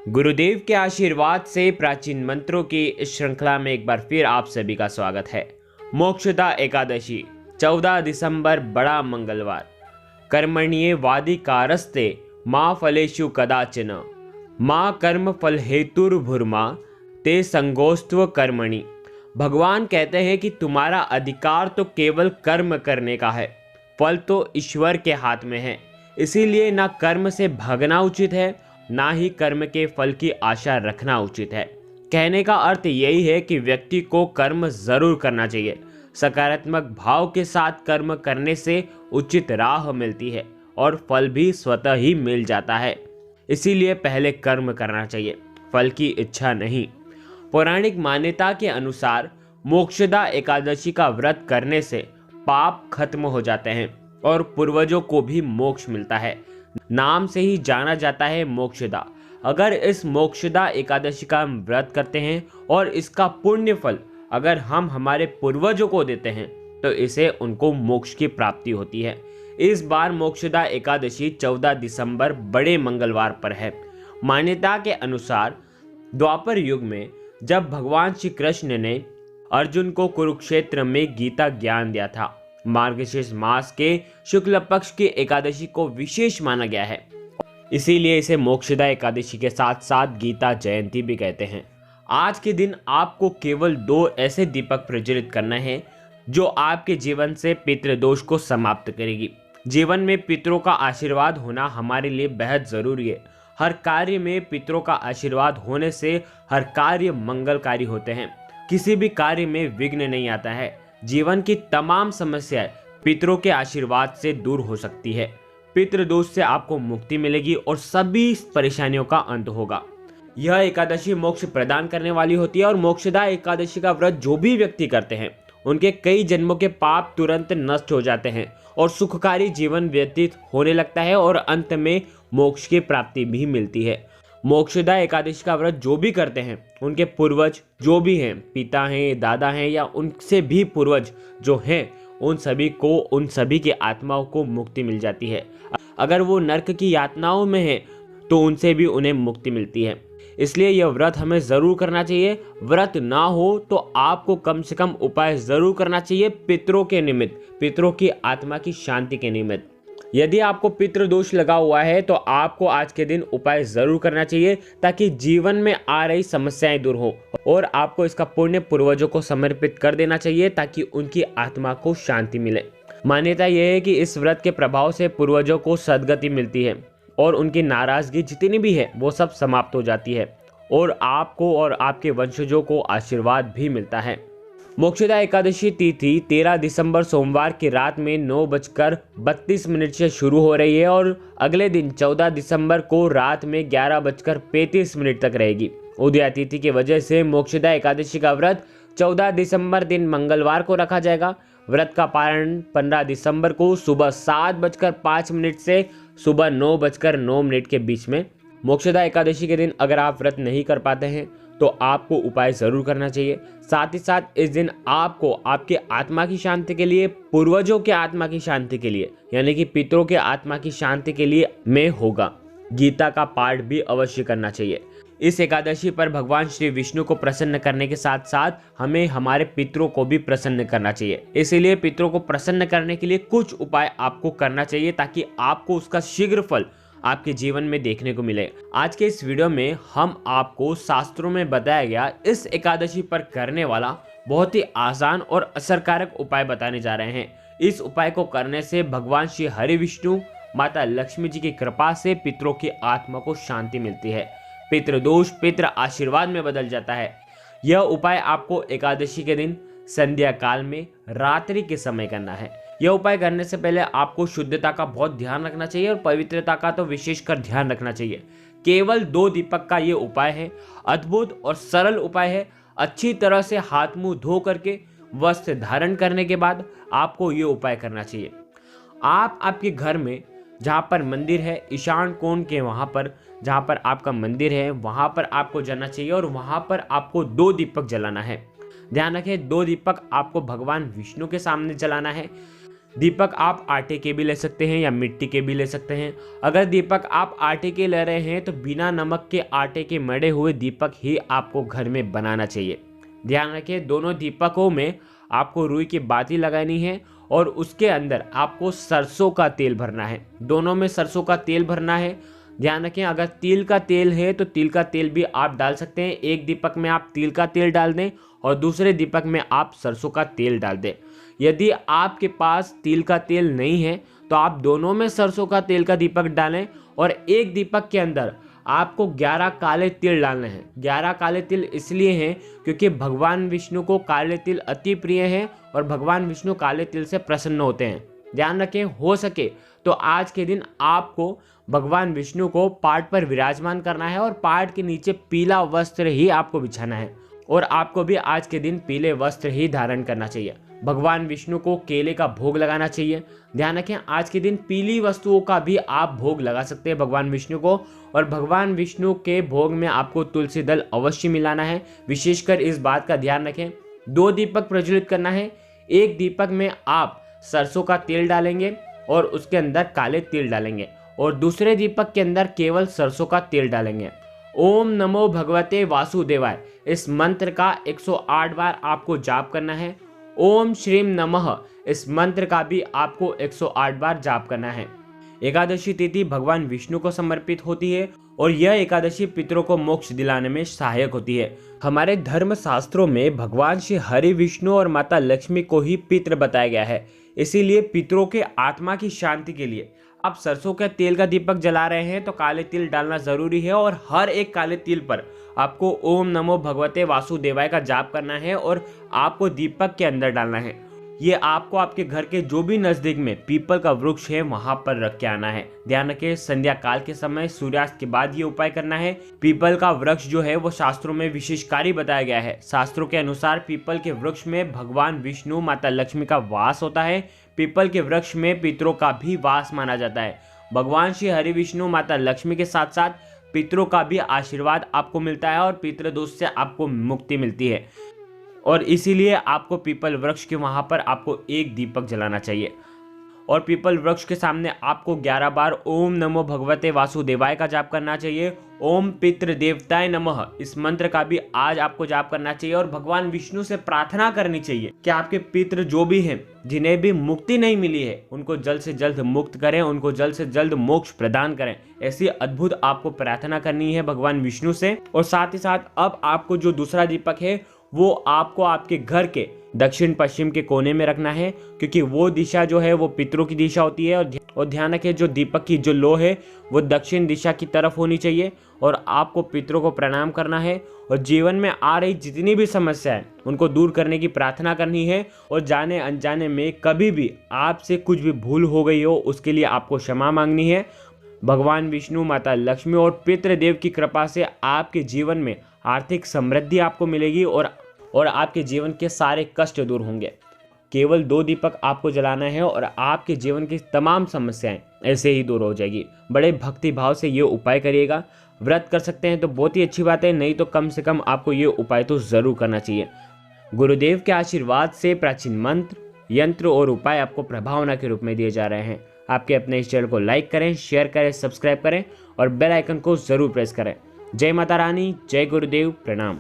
गुरुदेव के आशीर्वाद से प्राचीन मंत्रों की इस श्रृंखला में एक बार फिर आप सभी का स्वागत है। मोक्षदा एकादशी 14 दिसंबर बड़ा मंगलवार। कर्मण्ये वादिकारस्ते माँ फलेषु कदाचन माँ कर्म फल हेतुर्भुर्मा ते संगोस्त्व कर्मणि। भगवान कहते हैं कि तुम्हारा अधिकार तो केवल कर्म करने का है, फल तो ईश्वर के हाथ में है। इसीलिए ना कर्म से भागना उचित है, ना ही कर्म के फल की आशा रखना उचित है। कहने का अर्थ यही है कि व्यक्ति को कर्म जरूर करना चाहिए। सकारात्मक भाव के साथ कर्म करने से उचित राह मिलती है और फल भी स्वतः ही मिल जाता है। इसीलिए पहले कर्म करना चाहिए, फल की इच्छा नहीं। पौराणिक मान्यता के अनुसार मोक्षदा एकादशी का व्रत करने से पाप खत्म हो जाते हैं और पूर्वजों को भी मोक्ष मिलता है। नाम से ही जाना जाता है मोक्षदा। अगर इस मोक्षदा एकादशी का हम व्रत करते हैं और इसका पुण्य फल अगर हम हमारे पूर्वजों को देते हैं तो इसे उनको मोक्ष की प्राप्ति होती है। इस बार मोक्षदा एकादशी 14 दिसंबर बड़े मंगलवार पर है। मान्यता के अनुसार द्वापर युग में जब भगवान श्री कृष्ण ने अर्जुन को कुरुक्षेत्र में गीता ज्ञान दिया था, मार्गशीर्ष मास के शुक्ल पक्ष की एकादशी को विशेष माना गया है। इसीलिए इसे मोक्षदा एकादशी के साथ साथ गीता जयंती भी कहते हैं। आज के दिन आपको केवल 2 ऐसे दीपक प्रज्वलित करना है जो आपके जीवन से पितृदोष को समाप्त करेगी। जीवन में पितरों का आशीर्वाद होना हमारे लिए बेहद जरूरी है। हर कार्य में पितरों का आशीर्वाद होने से हर कार्य मंगलकारी होते हैं। किसी भी कार्य में विघ्न नहीं आता है। जीवन की तमाम समस्याएं पितरों के आशीर्वाद से दूर हो सकती है। पितृदोष से आपको मुक्ति मिलेगी और सभी परेशानियों का अंत होगा। यह एकादशी मोक्ष प्रदान करने वाली होती है और मोक्षदा एकादशी का व्रत जो भी व्यक्ति करते हैं उनके कई जन्मों के पाप तुरंत नष्ट हो जाते हैं और सुखकारी जीवन व्यतीत होने लगता है और अंत में मोक्ष की प्राप्ति भी मिलती है। मोक्षदा एकादशी का व्रत जो भी करते हैं उनके पूर्वज जो भी हैं, पिता हैं, दादा हैं या उनसे भी पूर्वज जो हैं, उन सभी की आत्माओं को मुक्ति मिल जाती है। अगर वो नरक की यातनाओं में हैं तो उनसे भी उन्हें मुक्ति मिलती है। इसलिए यह व्रत हमें जरूर करना चाहिए। व्रत ना हो तो आपको कम से कम उपाय जरूर करना चाहिए पितरों के निमित्त, पितरों की आत्मा की शांति के निमित्त। यदि आपको पितृदोष लगा हुआ है तो आपको आज के दिन उपाय जरूर करना चाहिए ताकि जीवन में आ रही समस्याएं दूर हो और आपको इसका पुण्य पूर्वजों को समर्पित कर देना चाहिए ताकि उनकी आत्मा को शांति मिले। मान्यता यह है कि इस व्रत के प्रभाव से पूर्वजों को सद्गति मिलती है और उनकी नाराजगी जितनी भी है वो सब समाप्त हो जाती है और आपको और आपके वंशजों को आशीर्वाद भी मिलता है। मोक्षदा एकादशी तिथि 13 दिसंबर सोमवार की रात में 9:32 से शुरू हो रही है और अगले दिन 14 दिसंबर को रात में 11:35 तक रहेगी। उदया तिथि की वजह से मोक्षदा एकादशी का व्रत 14 दिसंबर दिन मंगलवार को रखा जाएगा। व्रत का पारण 15 दिसंबर को सुबह 7:05 से सुबह 9:09 के बीच में। मोक्षदा एकादशी के दिन अगर आप व्रत नहीं कर पाते हैं तो आपको उपाय जरूर करना चाहिए। साथ ही साथ इस दिन आपको आपके आत्मा की शांति के लिए, पूर्वजों के आत्मा की शांति के लिए यानी कि पितरों के आत्मा की शांति के लिए में होगा गीता का पाठ भी अवश्य करना चाहिए। इस एकादशी पर भगवान श्री विष्णु को प्रसन्न करने के साथ साथ हमें हमारे पितरों को भी प्रसन्न करना चाहिए। इसीलिए पितरों को प्रसन्न करने के लिए कुछ उपाय आपको करना चाहिए ताकि आपको उसका शीघ्र फल आपके जीवन में देखने को मिले। आज के इस वीडियो में हम आपको शास्त्रों में बताया गया इस एकादशी पर करने वाला बहुत ही आसान और असरकारक उपाय बताने जा रहे हैं। इस उपाय को करने से भगवान श्री हरि विष्णु माता लक्ष्मी जी की कृपा से पितरों की आत्मा को शांति मिलती है। पितृदोष पितृ आशीर्वाद में बदल जाता है। यह उपाय आपको एकादशी के दिन संध्या काल में रात्रि के समय करना है। यह उपाय करने से पहले आपको शुद्धता का बहुत ध्यान रखना चाहिए और पवित्रता का तो विशेषकर ध्यान रखना चाहिए। केवल 2 दीपक का ये उपाय है। अद्भुत और सरल उपाय है। अच्छी तरह से हाथ मुंह धो करके वस्त्र धारण करने के बाद आपको ये उपाय करना चाहिए। आप आपके घर में जहाँ पर मंदिर है, ईशान कोण के वहाँ पर जहाँ पर आपका मंदिर है वहाँ पर आपको जाना चाहिए और वहाँ पर आपको 2 दीपक जलाना है। ध्यान रखें 2 दीपक आपको भगवान विष्णु के सामने जलाना है। दीपक आप आटे के भी ले सकते हैं या मिट्टी के भी ले सकते हैं। अगर दीपक आप आटे के ले रहे हैं तो बिना नमक के आटे के मढ़े हुए दीपक ही आपको घर में बनाना चाहिए। ध्यान रखें, दोनों दीपकों में आपको रुई की बाती लगानी है और उसके अंदर आपको सरसों का तेल भरना है। दोनों में सरसों का तेल भरना है। ध्यान रखें, अगर तिल का तेल है तो तिल का तेल भी आप डाल सकते हैं। एक दीपक में आप तिल का तेल डाल दें और दूसरे दीपक में आप सरसों का तेल डाल दें। यदि आपके पास तिल का तेल नहीं है तो आप दोनों में सरसों का तेल का दीपक डालें और एक दीपक के अंदर आपको 11 काले तिल डालने हैं। 11 काले तिल इसलिए हैं क्योंकि भगवान विष्णु को काले तिल अति प्रिय हैं और भगवान विष्णु काले तिल से प्रसन्न होते हैं। ध्यान रखें, हो सके तो आज के दिन आपको भगवान विष्णु को पाट पर विराजमान करना है और पाट के नीचे पीला वस्त्र ही आपको बिछाना है और आपको भी आज के दिन पीले वस्त्र ही धारण करना चाहिए। भगवान विष्णु को केले का भोग लगाना चाहिए। ध्यान रखें, आज के दिन पीली वस्तुओं का भी आप भोग लगा सकते हैं भगवान विष्णु को और भगवान विष्णु के भोग में आपको तुलसी दल अवश्य मिलाना है। विशेषकर इस बात का ध्यान रखें, 2 दीपक प्रज्वलित करना है। एक दीपक में आप सरसों का तेल डालेंगे और उसके अंदर काले तिल डालेंगे और दूसरे दीपक के अंदर केवल सरसों का तेल डालेंगे। ओम नमो भगवते वासुदेवाय, इस मंत्र का 108 बार आपको जाप करना है। ओम श्रीम नमः, इस मंत्र का भी आपको 108 बार जाप करना है। एकादशी तिथि भगवान विष्णु को समर्पित होती है और यह एकादशी पितरों को मोक्ष दिलाने में सहायक होती है। हमारे धर्म शास्त्रों में भगवान श्री हरि विष्णु और माता लक्ष्मी को ही पितृ बताया गया है। इसीलिए पितरों के आत्मा की शांति के लिए आप सरसों के तेल का दीपक जला रहे हैं तो काले तिल डालना जरूरी है और हर एक काले तिल पर आपको ओम नमो भगवते वासुदेवाय का जाप करना है और आपको दीपक के अंदर डालना है। ये आपको आपके घर के जो भी नजदीक में पीपल का वृक्ष है वहां पर रख के आना है। ध्यान रखें, संध्या काल के समय सूर्यास्त के बाद ये उपाय करना है। पीपल का वृक्ष जो है वो शास्त्रों में विशेषकारी बताया गया है। शास्त्रों के अनुसार पीपल के वृक्ष में भगवान विष्णु माता लक्ष्मी का वास होता है। पीपल के वृक्ष में पितरों का भी वास माना जाता है। भगवान श्री हरि विष्णु माता लक्ष्मी के साथ साथ पितरों का भी आशीर्वाद आपको मिलता है और पितृदोष से आपको मुक्ति मिलती है और इसीलिए आपको पीपल वृक्ष के वहां पर आपको एक दीपक जलाना चाहिए और पीपल वृक्ष के सामने आपको 11 बार ओम नमो भगवते वासुदेवाय का जाप करना चाहिए। ओम पितृ देवताय नमः, इस मंत्र का भी आज आपको जाप करना चाहिए और भगवान विष्णु से प्रार्थना करनी चाहिए कि आपके पितृ जो भी हैं जिन्हें भी मुक्ति नहीं मिली है उनको जल्द से जल्द मुक्त करें, उनको जल्द से जल्द मोक्ष प्रदान करें। ऐसी अद्भुत आपको प्रार्थना करनी है भगवान विष्णु से। और साथ ही साथ अब आपको जो दूसरा दीपक है वो आपको आपके घर के दक्षिण पश्चिम के कोने में रखना है क्योंकि वो दिशा जो है वो पितरों की दिशा होती है और ध्यान रखें, जो दीपक की जो लो है वो दक्षिण दिशा की तरफ होनी चाहिए और आपको पितरों को प्रणाम करना है और जीवन में आ रही जितनी भी समस्या है उनको दूर करने की प्रार्थना करनी है और जाने अनजाने में कभी भी आपसे कुछ भी भूल हो गई हो उसके लिए आपको क्षमा मांगनी है। भगवान विष्णु माता लक्ष्मी और पितृदेव की कृपा से आपके जीवन में आर्थिक समृद्धि आपको मिलेगी और आपके जीवन के सारे कष्ट दूर होंगे। केवल 2 दीपक आपको जलाना है और आपके जीवन की तमाम समस्याएं ऐसे ही दूर हो जाएगी। बड़े भक्ति भाव से ये उपाय करिएगा। व्रत कर सकते हैं तो बहुत ही अच्छी बात है, नहीं तो कम से कम आपको ये उपाय तो जरूर करना चाहिए। गुरुदेव के आशीर्वाद से प्राचीन मंत्र, यंत्र और उपाय आपको प्रभावना के रूप में दिए जा रहे हैं। आपके अपने इस चैनल को लाइक करें, शेयर करें, सब्सक्राइब करें और बेल आइकन को जरूर प्रेस करें। जय माता रानी, जय गुरुदेव, प्रणाम।